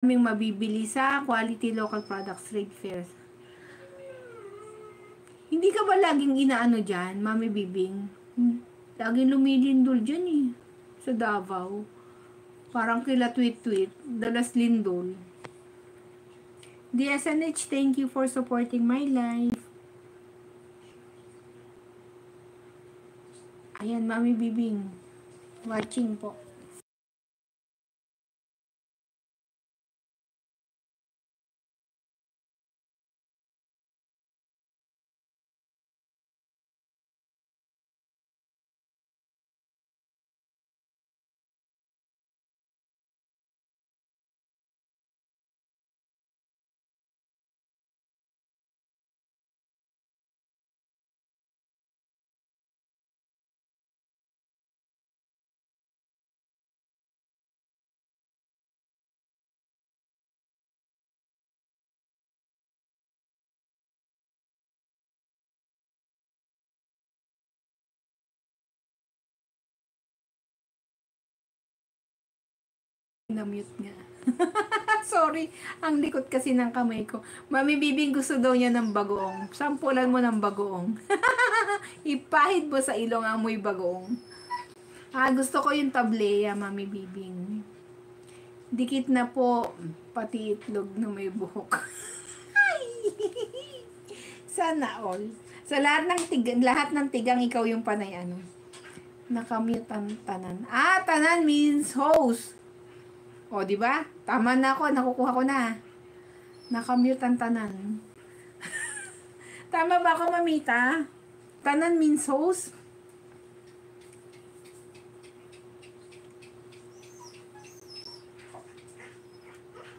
Aming mabibili sa quality local products trade fairs. Hindi ka ba laging inaano dyan, Mami Bibing? Laging lumilindol dyan eh. Sa Davao. Parang kila tweet-tweet. Dalas lindol. DSNH, thank you for supporting my life. Ayan, Mami Bibing. Watching po. Na-mute nga. Sorry, ang likot kasi ng kamay ko. Mami Bibing, gusto daw niya ng bagoong. Sampulan mo ng bagoong. Ipahid mo sa ilong amoy bagoong. Gusto ko yung tableya, Mami Bibing. Dikit na po, pati itlog na may buhok. Sana all. Sa lahat ng tigang, ikaw yung panay ano. Nakamute ang tanan. Tanan means host. O, di ba? Tama na ako, nakukuha ko na. Nakamute ang tanan. Tama ba ako, mamita? Tanan means host?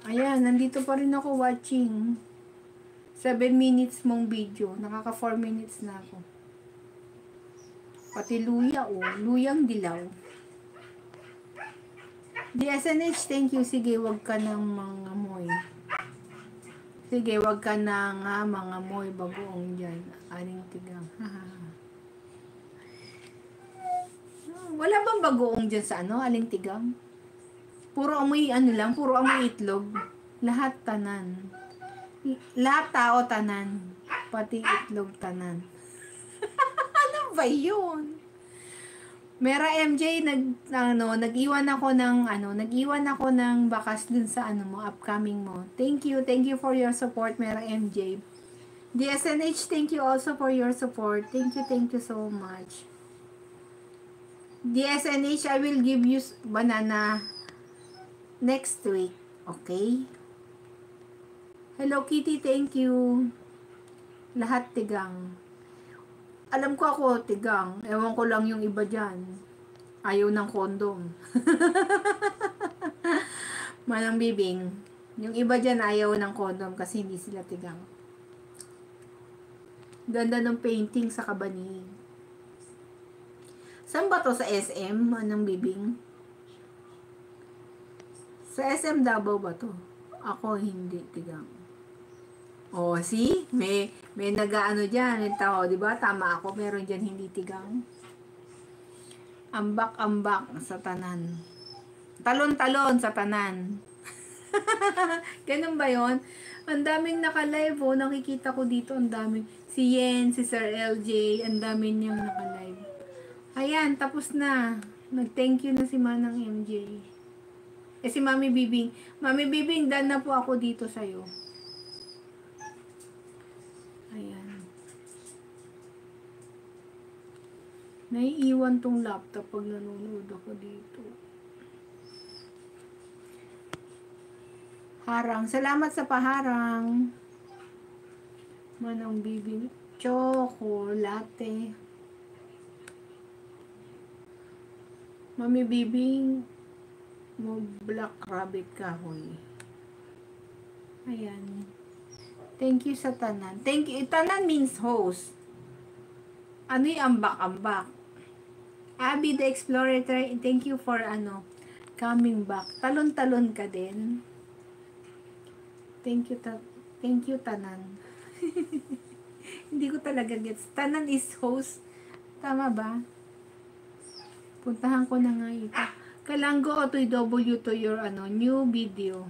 Ayan, nandito pa rin ako watching. 7 minutes mong video. Nakaka 4 minutes na ako. Pati luya, luyang dilaw. DSNH, thank you. Sige, wag ka ng mga moy. Sige, wag ka na nga mga moy bagoong dyan. Aling tigang. Wala bang bagoong dyan sa aling tigang? Puro amoy lang, puro amoy itlog. Lahat tanan. Lahat tao tanan. Pati itlog tanan. Ano ba yun? Mera MJ, nag-iwan ako ng bakas dun sa upcoming mo. Thank you for your support, Mera MJ. DSNH, thank you also for your support. Thank you so much. DSNH, I will give you banana next week, okay? Hello Kitty, thank you. Lahat tigang. Alam ko ako, tigang. Ewan ko lang yung iba dyan. Ayaw ng kondom. Manang Bibing. Yung iba dyan ayaw ng kondom kasi hindi sila tigang. Ganda ng painting sa Kabanig. Saan ba to? Sa SM? Manang Bibing? Sa SM Davao ba to? Ako hindi tigang. See? May nag-aano dyan. Yung tao, diba? Tama ako. Meron dyan hindi tigang. Ambak-ambak sa tanan. Talon-talon sa tanan. Ganun ba yon? Ang daming naka-live, nakikita ko dito, ang daming. Si Yen, si Sir LJ, ang daming niyang naka-live. Ayan, tapos na. Nag-thank you na si Manang MJ. Si Mami Bibing. Mami Bibing, done na po ako dito sa'yo. Ayan. Naiiwan tong laptop pag nanonood ako dito. Harang. Salamat sa paharang. Manang Bibing. Chocolate. Mami Bibing. Mo black rabbit kahoy. Ayan. Thank you sa tanan. Thank you. Tanan means host. Ano yung ambak-ambak? Abby the Explorer, thank you for coming back. Talon-talon ka din. Thank you tanan. Hindi ko talaga gets. Tanan is host. Tama ba? Puntahan ko na nga ito. Kalanggo o to W to your new video.